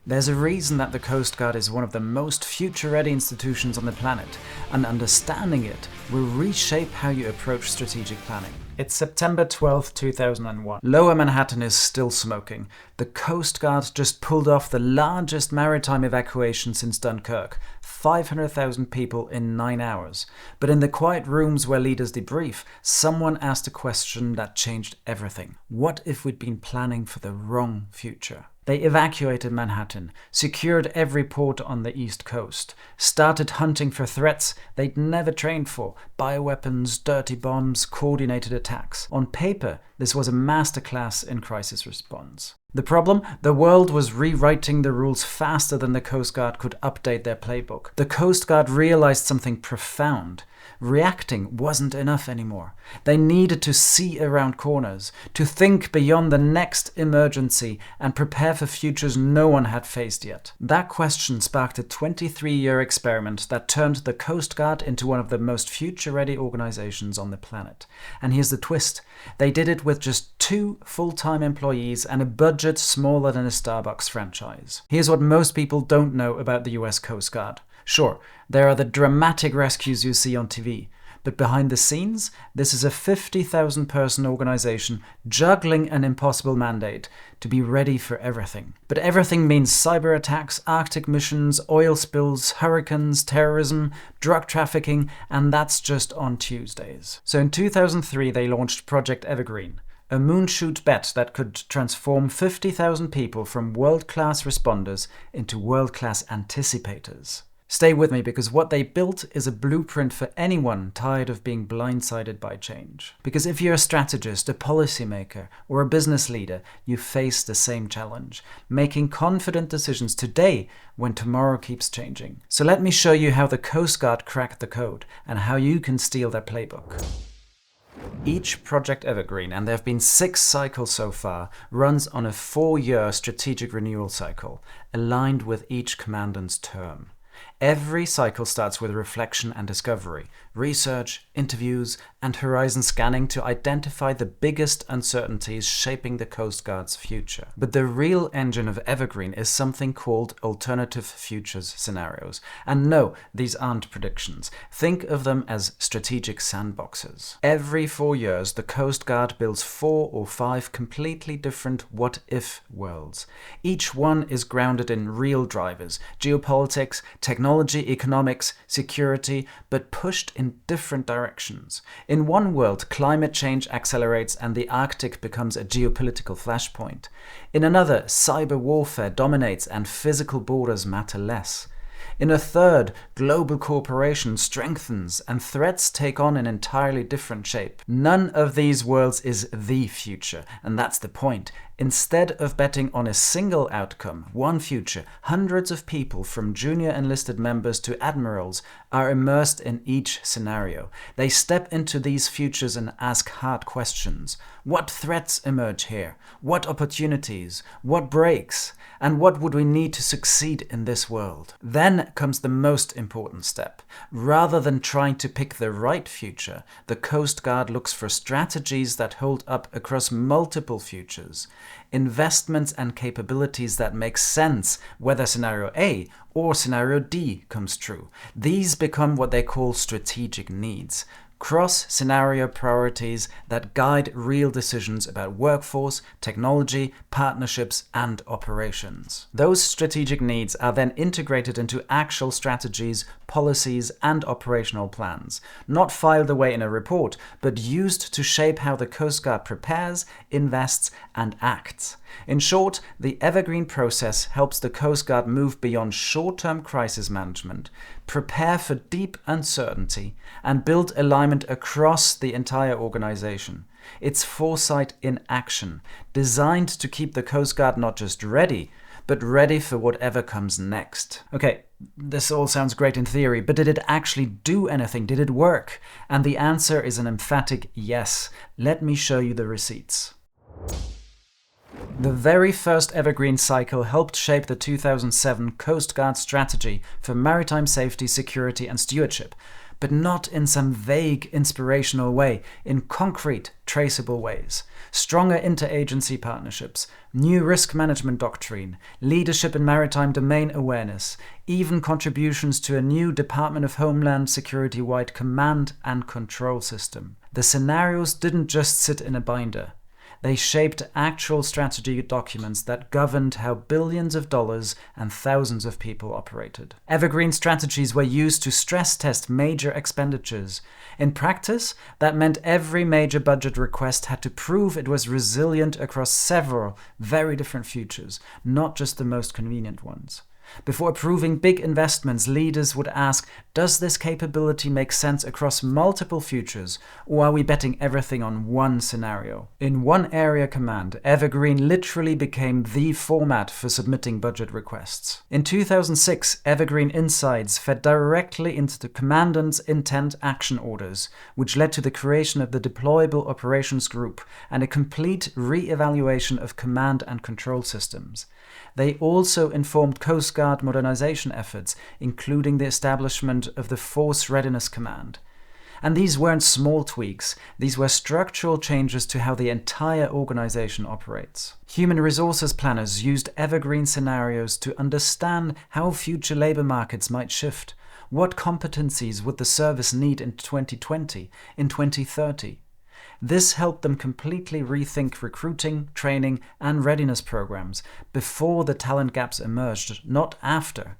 There's a reason that the Coast Guard is one of the most future-ready institutions on the planet, and understanding it will reshape how you approach strategic planning. It's September 12, 2001. Lower Manhattan is still smoking. The Coast Guard just pulled off the largest maritime evacuation since Dunkirk, 500,000 people in 9 hours. But in the quiet rooms where leaders debrief, someone asked a question that changed everything. What if we'd been planning for the wrong future? They evacuated Manhattan, secured every port on the East Coast, started hunting for threats they'd never trained for: bioweapons, dirty bombs, coordinated attacks. On paper, this was a masterclass in crisis response. The problem? The world was rewriting the rules faster than the Coast Guard could update their playbook. The Coast Guard realized something profound. Reacting wasn't enough anymore. They needed to see around corners, to think beyond the next emergency and prepare for futures no one had faced yet. That question sparked a 23-year experiment that turned the Coast Guard into one of the most future-ready organizations on the planet. And here's the twist. They did it with just 2 full-time employees and a budget smaller than a Starbucks franchise. Here's what most people don't know about the US Coast Guard. Sure, there are the dramatic rescues you see on TV, but behind the scenes, this is a 50,000-person organization juggling an impossible mandate to be ready for everything. But everything means cyber attacks, Arctic missions, oil spills, hurricanes, terrorism, drug trafficking, and that's just on Tuesdays. So in 2003, they launched Project Evergreen, a moonshoot bet that could transform 50,000 people from world-class responders into world-class anticipators. Stay with me, because what they built is a blueprint for anyone tired of being blindsided by change. Because if you're a strategist, a policymaker, or a business leader, you face the same challenge: making confident decisions today when tomorrow keeps changing. So let me show you how the Coast Guard cracked the code and how you can steal their playbook. Each Project Evergreen, and there have been 6 cycles so far, runs on a 4-year strategic renewal cycle, aligned with each commandant's term. Every cycle starts with reflection and discovery, research, interviews, and horizon scanning to identify the biggest uncertainties shaping the Coast Guard's future. But the real engine of Evergreen is something called alternative futures scenarios. And no, these aren't predictions. Think of them as strategic sandboxes. Every 4 years, the Coast Guard builds 4 or 5 completely different what-if worlds. Each one is grounded in real drivers: geopolitics, technology, economics, security, but pushed in different directions. In one world, climate change accelerates and the Arctic becomes a geopolitical flashpoint. In another, cyber warfare dominates and physical borders matter less. In a third, global cooperation strengthens and threats take on an entirely different shape. None of these worlds is the future, and that's the point. Instead of betting on a single outcome, one future, hundreds of people from junior enlisted members to admirals are immersed in each scenario. They step into these futures and ask hard questions. What threats emerge here? What opportunities? What breaks? And what would we need to succeed in this world? Then comes the most important step. Rather than trying to pick the right future, the Coast Guard looks for strategies that hold up across multiple futures. Investments and capabilities that make sense whether scenario A or scenario D comes true. These become what they call strategic needs. Cross-scenario priorities that guide real decisions about workforce, technology, partnerships, and operations. Those strategic needs are then integrated into actual strategies, policies, and operational plans, not filed away in a report, but used to shape how the Coast Guard prepares, invests, and acts. In short, the Evergreen process helps the Coast Guard move beyond short-term crisis management, prepare for deep uncertainty, and build alignment across the entire organization. It's foresight in action, designed to keep the Coast Guard not just ready, but ready for whatever comes next. Okay, this all sounds great in theory, but did it actually do anything? Did it work? And the answer is an emphatic yes. Let me show you the receipts. The very first Evergreen cycle helped shape the 2007 Coast Guard strategy for maritime safety, security, and stewardship. but not in some vague, inspirational way, in concrete, traceable ways. Stronger interagency partnerships, new risk management doctrine, leadership in maritime domain awareness, even contributions to a new Department of Homeland Security-wide command and control system. The scenarios didn't just sit in a binder. They shaped actual strategy documents that governed how billions of dollars and thousands of people operated. Evergreen strategies were used to stress test major expenditures. In practice, that meant every major budget request had to prove it was resilient across several very different futures, not just the most convenient ones. Before approving big investments, leaders would ask, does this capability make sense across multiple futures, or are we betting everything on one scenario? In one area command, Evergreen literally became the format for submitting budget requests. In 2006, Evergreen Insights fed directly into the Commandant's Intent Action Orders, which led to the creation of the Deployable Operations Group and a complete re-evaluation of command and control systems. They also informed Coast Guard modernization efforts, including the establishment of the Force Readiness Command. And these weren't small tweaks, these were structural changes to how the entire organization operates. Human resources planners used Evergreen scenarios to understand how future labor markets might shift. What competencies would the service need in 2020, in 2030? This helped them completely rethink recruiting, training, and readiness programs before the talent gaps emerged, not after.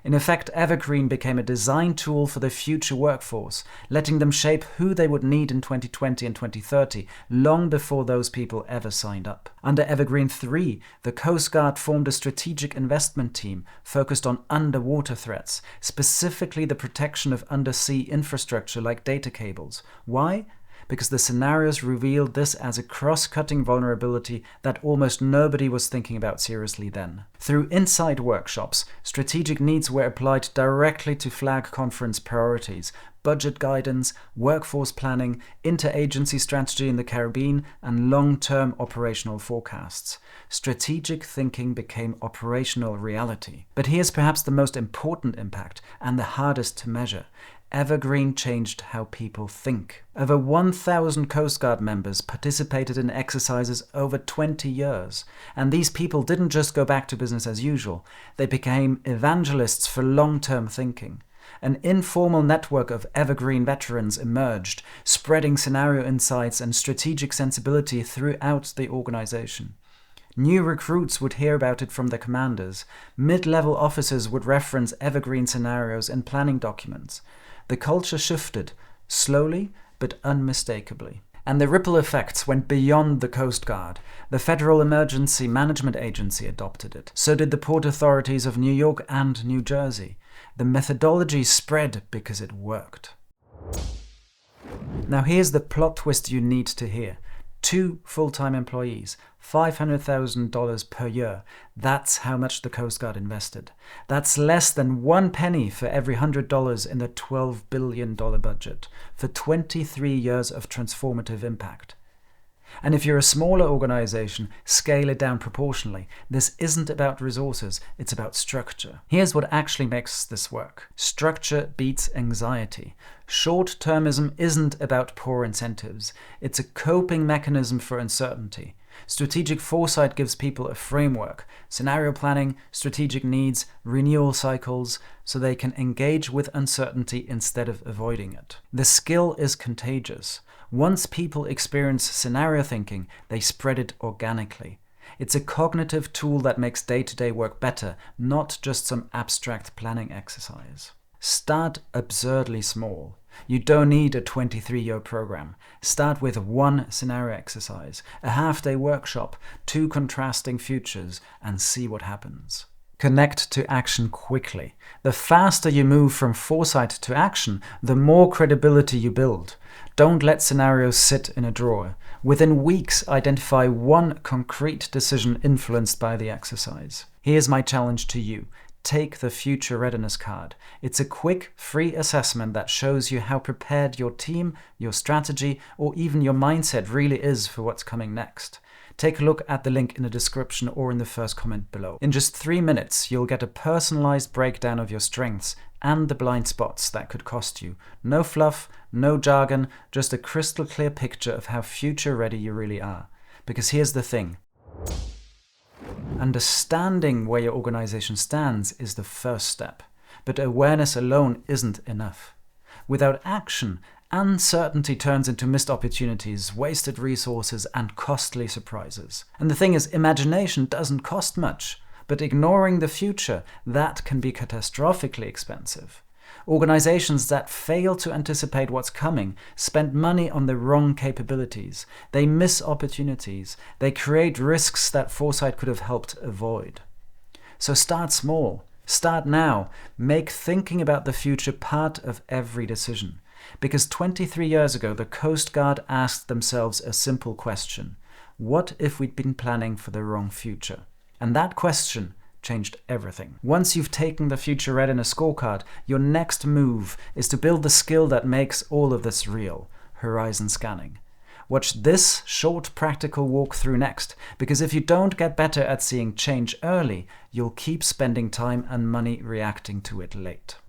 In effect, Evergreen became a design tool for the future workforce, letting them shape who they would need in 2020 and 2030, long before those people ever signed up. Under Evergreen 3, the Coast Guard formed a strategic investment team focused on underwater threats, specifically the protection of undersea infrastructure like data cables. Why? Because the scenarios revealed this as a cross-cutting vulnerability that almost nobody was thinking about seriously then. Through inside workshops, strategic needs were applied directly to flag conference priorities, budget guidance, workforce planning, interagency strategy in the Caribbean, and long-term operational forecasts. Strategic thinking became operational reality. But here's perhaps the most important impact, and the hardest to measure. Evergreen changed how people think. Over 1,000 Coast Guard members participated in exercises over 20 years, and these people didn't just go back to business as usual, they became evangelists for long-term thinking. An informal network of Evergreen veterans emerged, spreading scenario insights and strategic sensibility throughout the organization. New recruits would hear about it from their commanders. Mid-level officers would reference Evergreen scenarios in planning documents. The culture shifted, slowly but unmistakably. And the ripple effects went beyond the Coast Guard. The Federal Emergency Management Agency adopted it. So did the port authorities of New York and New Jersey. The methodology spread because it worked. Now here's the plot twist you need to hear. 2 full-time employees, $500,000 per year. That's how much the Coast Guard invested. That's less than 1 penny for every $100 in the $12 billion budget, for 23 years of transformative impact. And if you're a smaller organization, scale it down proportionally. This isn't about resources, it's about structure. Here's what actually makes this work. Structure beats anxiety. Short-termism isn't about poor incentives. It's a coping mechanism for uncertainty. Strategic foresight gives people a framework, scenario planning, strategic needs, renewal cycles, so they can engage with uncertainty instead of avoiding it. The skill is contagious. Once people experience scenario thinking, they spread it organically. It's a cognitive tool that makes day-to-day work better, not just some abstract planning exercise. Start absurdly small. You don't need a 23-year program. Start with 1 scenario exercise, a half-day workshop, 2 contrasting futures, and see what happens. Connect to action quickly. The faster you move from foresight to action, the more credibility you build. Don't let scenarios sit in a drawer. Within weeks, identify 1 concrete decision influenced by the exercise. Here's my challenge to you. Take the Future Readiness Card. It's a quick, free assessment that shows you how prepared your team, your strategy, or even your mindset really is for what's coming next. Take a look at the link in the description or in the first comment below. In just 3 minutes, you'll get a personalized breakdown of your strengths, and the blind spots that could cost you. No fluff, no jargon, just a crystal clear picture of how future ready you really are. Because here's the thing. Understanding where your organization stands is the first step, but awareness alone isn't enough. Without action, uncertainty turns into missed opportunities, wasted resources, and costly surprises. And the thing is, imagination doesn't cost much, but ignoring the future, that can be catastrophically expensive. Organizations that fail to anticipate what's coming spend money on the wrong capabilities. They miss opportunities. They create risks that foresight could have helped avoid. So start small. Start now. Make thinking about the future part of every decision. Because 23 years ago, the Coast Guard asked themselves a simple question. What if we'd been planning for the wrong future? And that question changed everything. Once you've taken the future readiness scorecard, your next move is to build the skill that makes all of this real: horizon scanning. Watch this short practical walkthrough next, because if you don't get better at seeing change early, you'll keep spending time and money reacting to it late.